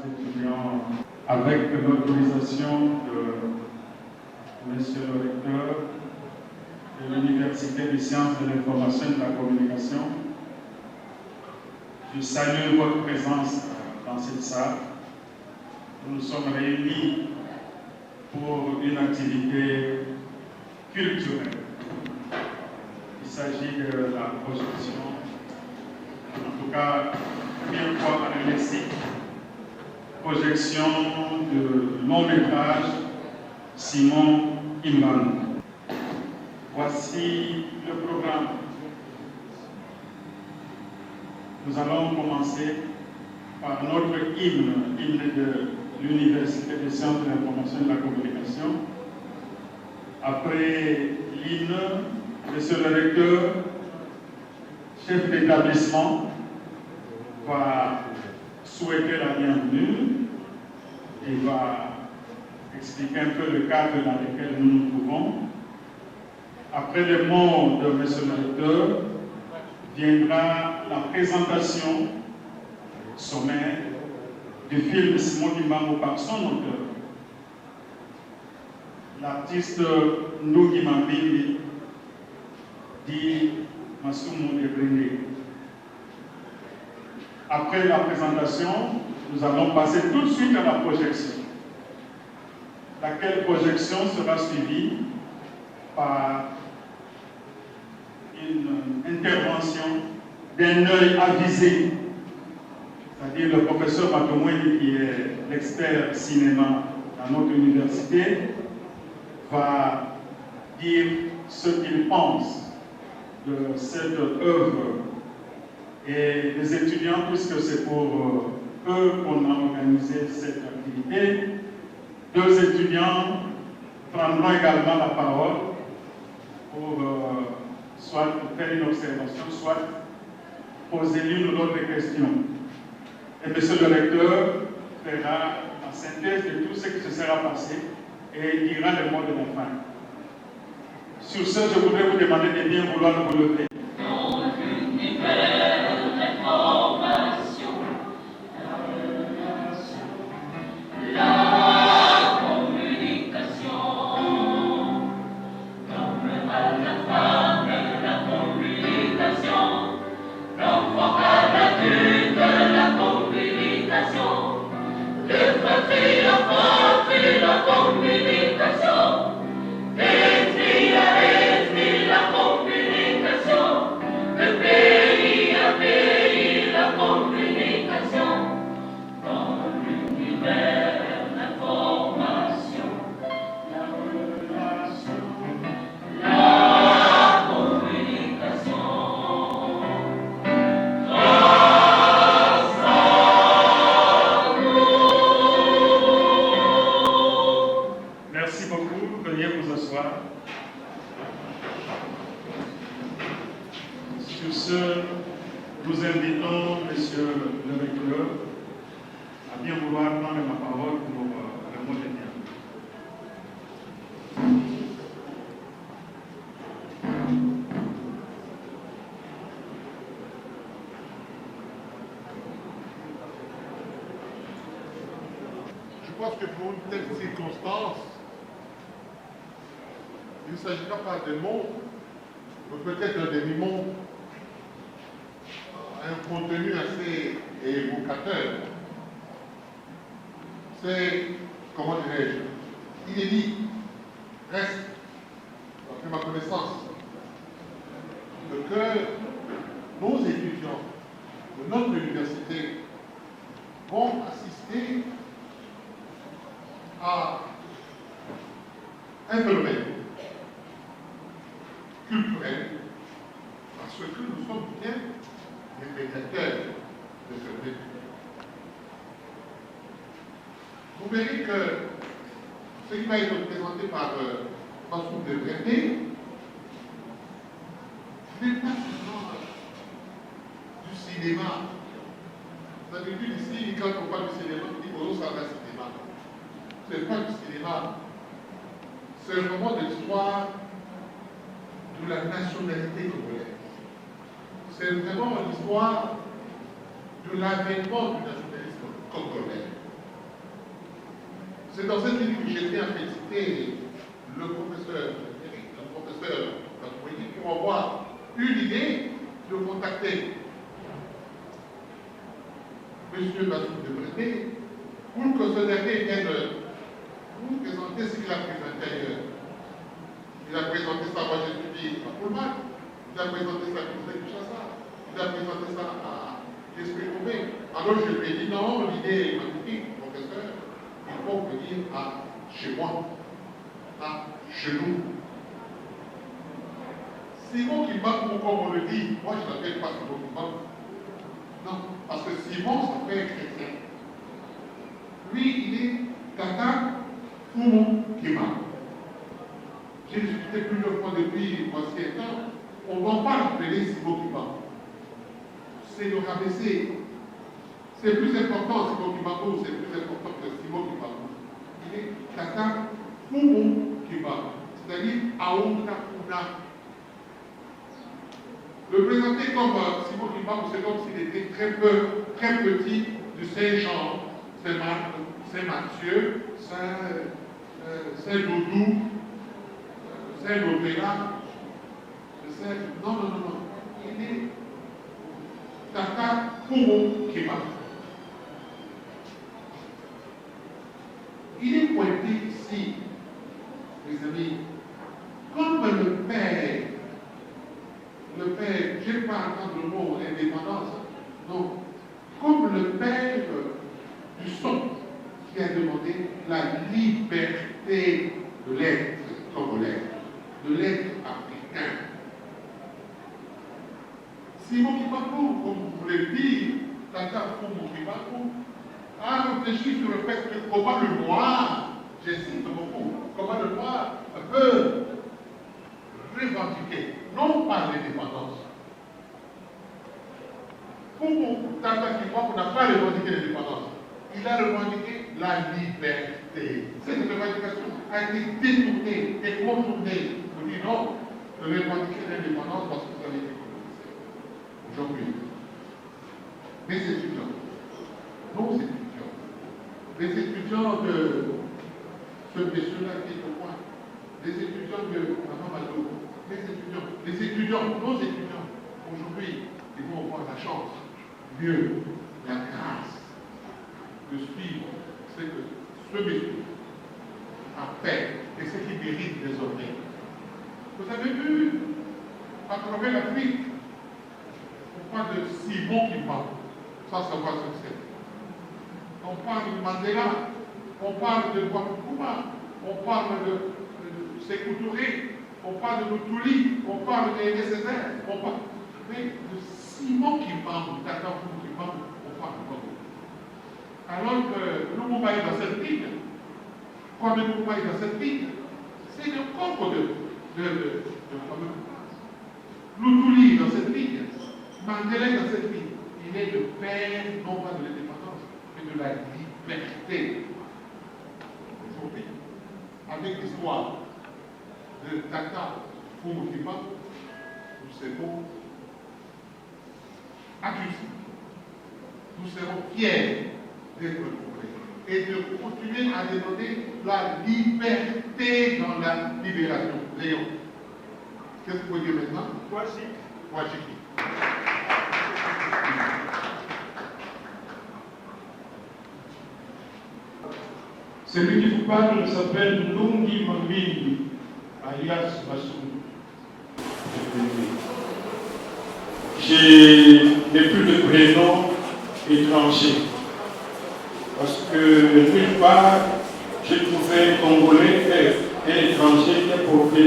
étudiants, avec l'autorisation de Monsieur le recteur de l'Université des sciences de l'information et de la communication, je salue votre présence dans cette salle. Nous nous sommes réunis pour une activité culturelle. Il s'agit de la projection, en tout cas, première fois à l'ENESIC, projection de long métrage Simon Imban. Voici le programme. Nous allons commencer par notre hymne de l'Université des sciences de l'information et de la communication. Après l'hymne, monsieur le recteur, chef d'établissement, va souhaiter la bienvenue et va expliquer un peu le cadre dans lequel nous nous trouvons. Après les mots de monsieur le recteur, viendra la présentation sommaire du film Simon Imban par son auteur, l'artiste Ndugi Mambimbi, dit Masumu Ebrinde. Après la présentation, nous allons passer tout de suite à la projection, laquelle projection sera suivie par une intervention d'un œil avisé, c'est-à-dire le professeur Matomoueni, qui est l'expert cinéma dans notre université, va dire ce qu'il pense de cette œuvre. Et les étudiants, puisque c'est pour eux qu'on a organisé cette activité, deux étudiants prendront également la parole pour soit faire une observation, soit poser l'une ou l'autre question. Et monsieur le recteur fera la synthèse de tout ce qui se sera passé et dira le mot de la fin. Sur ce, je voudrais vous demander de bien vouloir vous lever. Sur ce, nous invitons monsieur le recteur à bien vouloir prendre la parole pour le mot de bien. Je pense que pour une telle circonstance, il ne s'agira pas de mots, mais peut-être un demi-mot, un contenu assez évocateur. C'est, comment dirais-je, inédit, reste, d'après ma connaissance, que nos étudiants de notre université vont assister à un phénomène culturel, parce que nous sommes bien les médiateurs de ce phénomène. Vous verrez que ce qui va être présenté par Massoum de Brendé n'est pas seulement du cinéma. D'habitude ici, quand on parle du cinéma, on dit oh, ça va cinéma. Ce n'est pas du cinéma. C'est vraiment l'histoire de la nationalité congolaise. C'est vraiment l'histoire de l'avènement du nationalisme congolais. C'est dans cette ligne que j'ai bien félicité le professeur pour avoir eu l'idée de contacter M. Bazoum de Brété pour que ce dernier vienne nous présenter ce qu'il a pris à l'intérieur. Il a présenté ça, moi j'étudie à Pullman, il a présenté ça à Conseil du Chassa, il a présenté ça à l'Esprit Trouvé. Alors je lui ai dit non, l'idée est magnifique, professeur, il faut venir chez moi, chez nous. Simon Kimbangu, comme on le dit, moi je ne l'appelle pas Simon Kimbangu. Non, parce que Simon, ça fait chrétien. Lui, il est Tata Fumu Kimbangu. J'ai discuté plusieurs fois depuis voici un temps. On ne va pas l'appeler Simon Kimbangu. C'est le rabaisser. C'est plus important Simon Kimbangu, c'est plus important que Simon Kimbangu. Il est Tata Fumu Kimbangu. C'est-à-dire Aounda Kuna. Le présenter comme Simon Kimbangu, c'est comme s'il était très petit du Saint-Jean, Saint-Mathieu, Saint-Doudou, Saint-Lopéla. Non. Il est Tata Fumu Kimbangu. Il est pointé ici, mes amis, comme le Père. Le Père, je n'ai pas entendu le mot indépendance, non, comme le Père du son qui a demandé la liberté de l'être congolais, de l'être africain. Simon Kimbangu, comme vous voulez le dire, Tata Fumu Kimbangu, a réfléchi sur le fait que comment le noir, j'insiste beaucoup, comment le noir peut revendiquer, non pas l'indépendance. Pour Tata Kimbangu n'a pas revendiqué l'indépendance, il a revendiqué la liberté. Cette revendication a été détournée et contournée. On dit non, de revendiquer l'indépendance parce que vous avez été colonisé. Aujourd'hui, mes étudiants, nos étudiants, les étudiants de ce monsieur-là qui est au point, les étudiants de Mme Mado, les étudiants, nos étudiants, aujourd'hui, ils vont avoir la chance, mieux, la grâce de suivre ce que ce monsieur a fait et ce qu'il mérite désormais. Vous avez vu, à travers l'Afrique, on parle de Simon Kimbangu, ça va ce que c'est. On parle de Mandela, on parle de Kwame Nkrumah, on parle de Sékou Touré, on parle de Lutuli, on parle de Césaire, on parle de Simon Kimbangu, Tata Fumu Kimbangu, on parle de Congo. Alors que Lumumba est dans cette ligne, Kwame Nkrumah est dans cette ligne, c'est le Congo de Kwame Nkrumah. Lutuli est dans cette ligne, Mandela est dans cette ligne. Il est le père non pas de l'indépendance, mais de la liberté. Aujourd'hui, avec l'histoire de Tata Fumu Kimbangu, nous serons accusés. Nous serons fiers d'être congolais et de continuer à demander la liberté dans la libération. Léon, qu'est-ce que vous pouvez dire maintenant? Wajiki. Celui qui vous parle s'appelle Nungi Mambindi, alias Bazoum. Je n'ai plus de prénom étranger. Parce que nulle part, j'ai trouvé un Congolais et un étranger qui a porté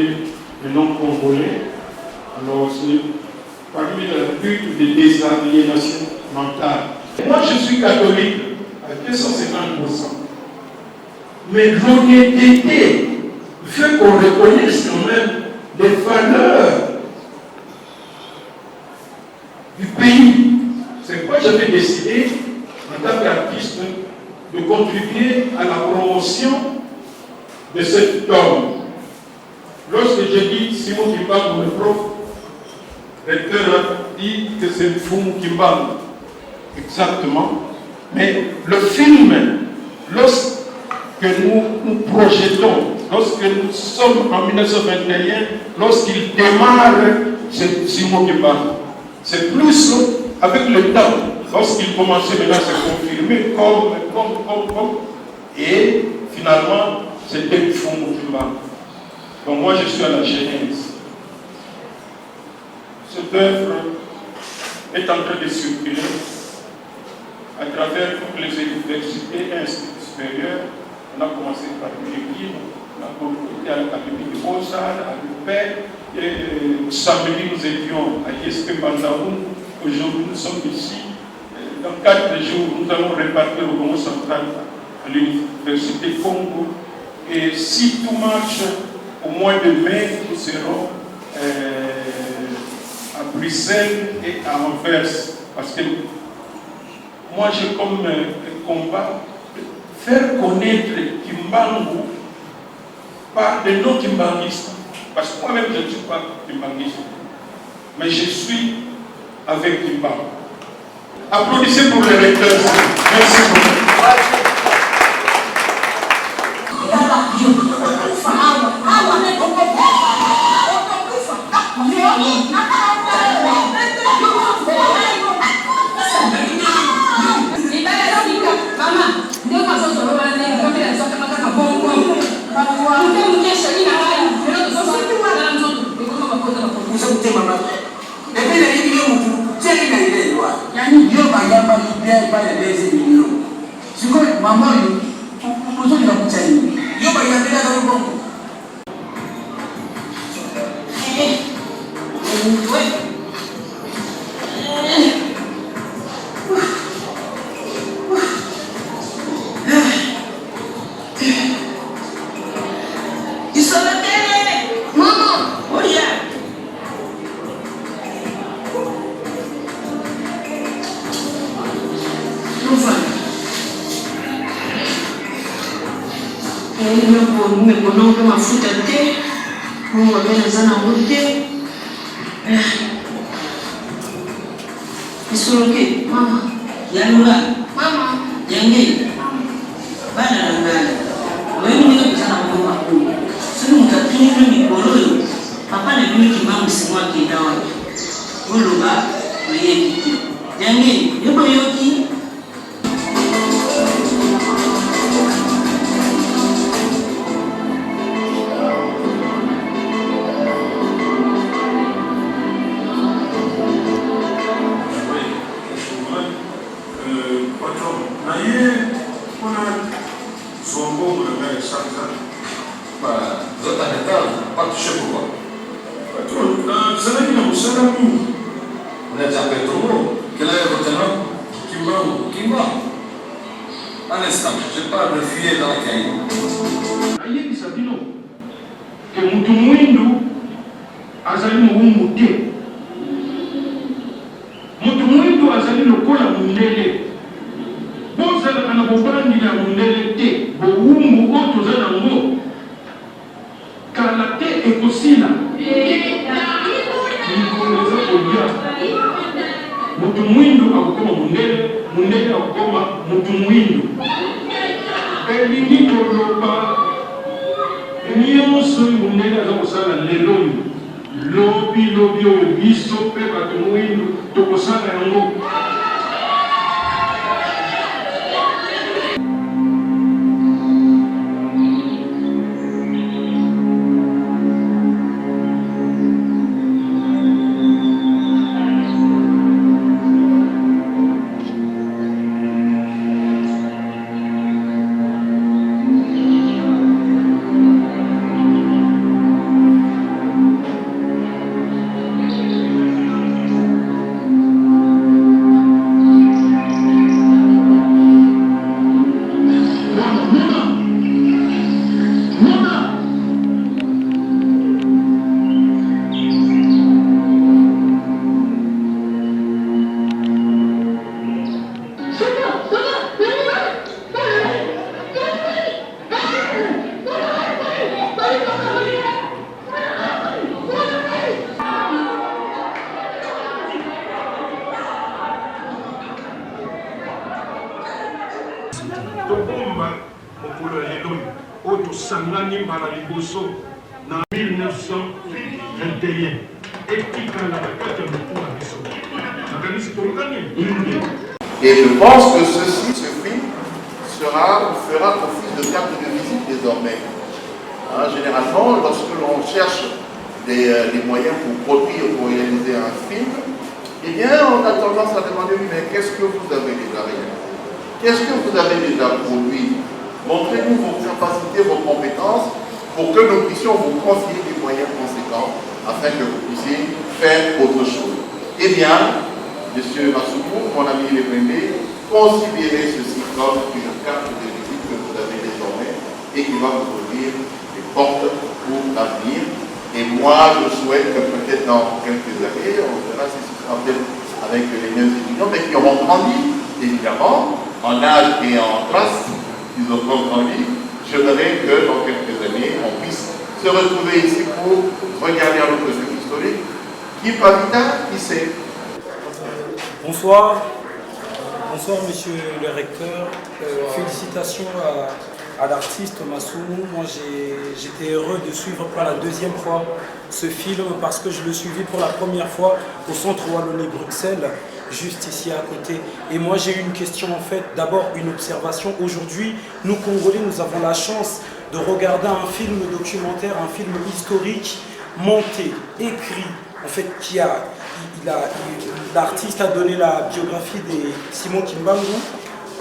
le nom congolais. Alors c'est parmi la lutte de désaliénation mentale. Moi je suis catholique à 250%. Mais l'honnêteté fait qu'on reconnaisse quand même les valeurs du pays. C'est pourquoi j'avais décidé, en tant qu'artiste, de contribuer à la promotion de cet homme. Lorsque j'ai dit Simon Kimbangu, le prof, recteur a dit que c'est Fumu Kimbangu. Exactement. Mais le film, lorsque que nous projetons lorsque nous sommes en 1921, lorsqu'il démarre Simon Kimbangu. C'est plus avec le temps, lorsqu'il commençait maintenant à se confirmer comme, et finalement, c'était Simon Kimbangu. Donc moi, je suis à la genèse. Cette œuvre est en train de circuler à travers toutes les universités et instituts supérieurs. On a commencé par l'Église, on a commencé à l'Académie de Beaux-Arts, à l'UPEC. Samedi, nous étions à ISP Bandaoun. Aujourd'hui, nous sommes ici. Dans 4 jours, nous allons répartir au Congo central à l'Université Congo. Et si tout marche, au mois de mai, nous serons à Bruxelles et à Anvers. Parce que moi, j'ai comme combat faire connaître Kimbangu par des non-kimbanguistes. Parce que moi-même, je ne suis pas kimbanguiste. Mais je suis avec Kimbangu. Applaudissez pour les recteurs. Merci beaucoup. mokolo ya lelo oyo tosangani mbala liboso na 1921 etikala na kati ya motu na biso nakanisi tolukani. Et je pense que ce film fera office de carte de visite désormais. Généralement, lorsque l'on cherche des moyens pour produire, pour réaliser un film, eh bien, on a tendance à demander, mais qu'est-ce que vous avez déjà réalisé? Qu'est-ce que vous avez déjà produit? Montrez-nous vos capacités, vos compétences, pour que nous puissions vous confier des moyens conséquents, afin que vous puissiez faire autre chose. Eh bien, M. Massoukou, mon ami Lébrindé, considérez ceci comme une carte de visite que vous avez désormais et qui va vous ouvrir des portes pour l'avenir. Et moi, je souhaite que peut-être dans quelques années, on verra si ce sera peut-être avec les mêmes étudiants, mais qui auront grandi, évidemment, en âge et en classe, ils auront grandi. Je voudrais que dans quelques années, on puisse se retrouver ici pour regarder un autre film historique. Qui pas qui sait? Bonsoir. Bonsoir, monsieur le recteur. Félicitations à l'artiste Massoumou. Moi, j'étais heureux de suivre pour la deuxième fois ce film parce que je le suivis pour la première fois au Centre Wallonie-Bruxelles, juste ici à côté. Et moi, j'ai eu une question en fait. D'abord, une observation. Aujourd'hui, nous, Congolais, nous avons la chance de regarder un film documentaire, un film historique, monté, écrit, en fait, l'artiste a donné la biographie de Simon Kimbangu,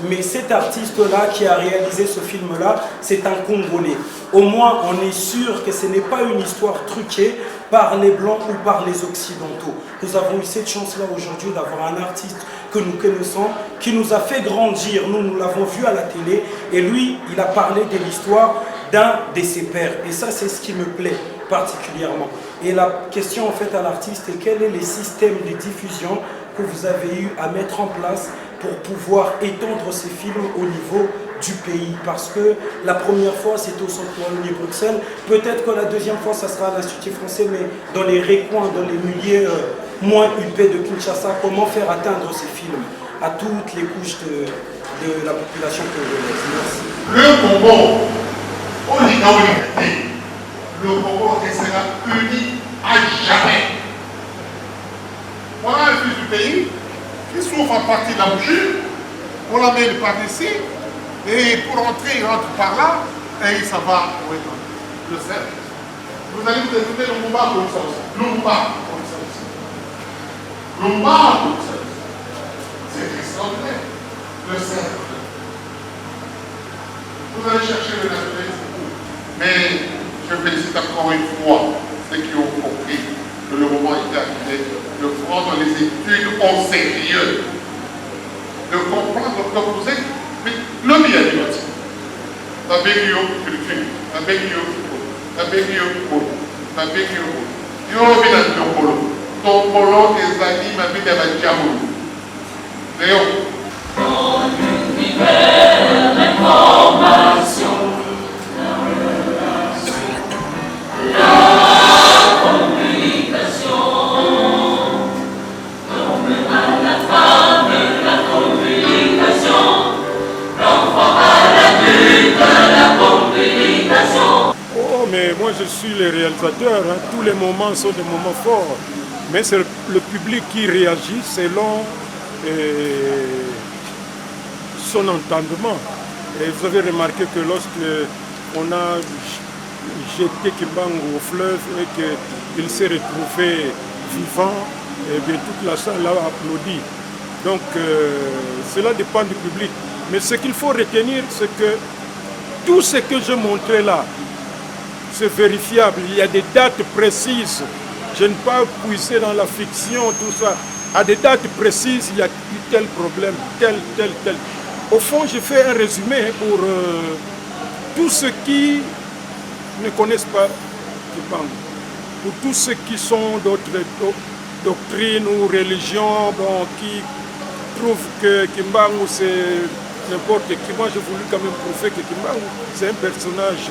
mais cet artiste-là qui a réalisé ce film-là, c'est un Congolais. Au moins, on est sûr que ce n'est pas une histoire truquée par les Blancs ou par les Occidentaux. Nous avons eu cette chance-là aujourd'hui d'avoir un artiste que nous connaissons, qui nous a fait grandir. Nous l'avons vu à la télé, et lui, il a parlé de l'histoire d'un de ses pères. Et ça, c'est ce qui me plaît particulièrement. Et la question en fait à l'artiste est quel est le système de diffusion que vous avez eu à mettre en place pour pouvoir étendre ces films au niveau du pays? Parce que la première fois c'était au Centre Wallonie-Bruxelles, peut-être que la deuxième fois ça sera à l'Institut français, mais dans les recoins, dans les milieux moins huppés de Kinshasa, comment faire atteindre ces films à toutes les couches de la population congolaise? Merci. Le Congo, le Congo restera uni à jamais. Voilà un fils du pays qui souffre en partie de la bouchure, on l'amène par ici, et pour rentrer, il rentre par là, et il s'en va au le cercle. Vous allez vous écouter le Lumumba comme ça aussi. Lumumba comme ça aussi. Lumumba comme ça aussi. C'est extraordinaire. Le cercle. Vous allez chercher le nationalisme. Mais je félicite encore une fois ceux qui ont compris que le moment était arrivé de prendre les études au sérieux, de comprendre que vous êtes le bien du bâtiment. Avec yo culture, avec yo avec yo avec yo yo bien tombolo des amis ma vie de la diamou. Léon. Mais moi je suis le réalisateur, hein. Tous les moments sont des moments forts, mais c'est le public qui réagit selon son entendement. Et vous avez remarqué que lorsque on a jeté Kimbangu au fleuve et qu'il s'est retrouvé vivant, et bien toute la salle l'a applaudi. Donc cela dépend du public. Mais ce qu'il faut retenir, c'est que tout ce que je montrais là, c'est vérifiable, il y a des dates précises. Je ne peux pas puiser dans la fiction, tout ça. À des dates précises, il y a eu tel problème, tel. Au fond, je fais un résumé pour tous ceux qui ne connaissent pas Kimbangu. Pour tous ceux qui sont d'autres doctrines ou religions, bon, qui trouvent que Kimbangu c'est n'importe qui. Moi, j'ai voulu quand même prouver que Kimbangu, c'est un personnage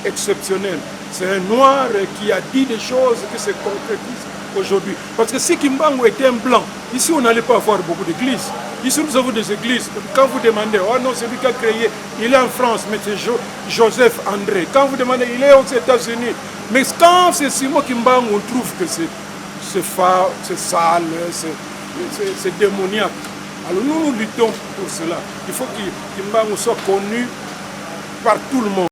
exceptionnel. C'est un noir qui a dit des choses qui se concrétisent aujourd'hui. Parce que si Kimbangu était un blanc, ici on n'allait pas avoir beaucoup d'églises. Ici, nous avons des églises. Quand vous demandez, oh non, c'est lui qui a créé, il est en France, mais c'est Joseph André. Quand vous demandez, il est aux États-Unis. Mais quand c'est Simon Kimbangu, on trouve que c'est sale, c'est démoniaque. Alors nous luttons pour cela. Il faut que Kimbangu soit connu par tout le monde.